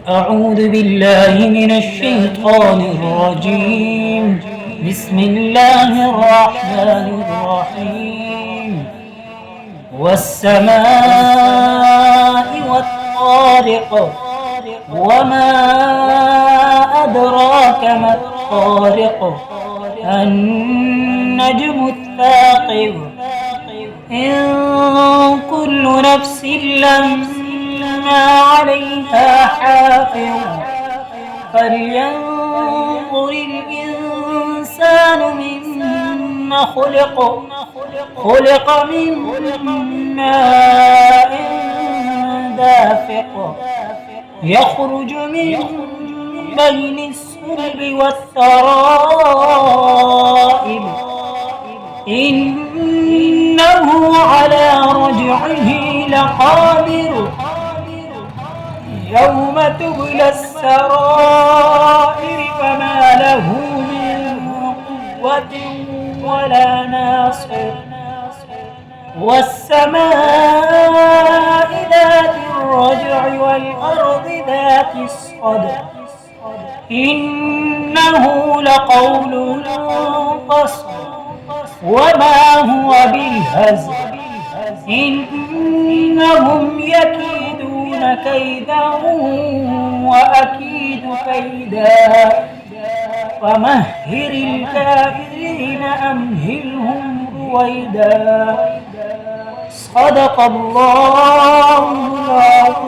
أعوذ بالله من الشيطان الرجيم. بسم الله الرحمن الرحيم. والسماء والطارق، وما أدراك ما الطارق، النجم الثاقب. إن كل نفس لما عليها حافظ، فلينظر الإنسان مما خلق من ماء دافق، يخرج من بين الصلب والترائب، إنه على رجعه لقادر. يوم تبلى السرائر فما له من قوة ولا ناصر. والسماء ذات الرجع والأرض ذات الصدع، إنه لقول فصل وما هو بالهزل. إنهم يكيدون كيدا وأكيد كيدا، فمهل الكافرين أمهلهم رويدا. صدق الله العظيم.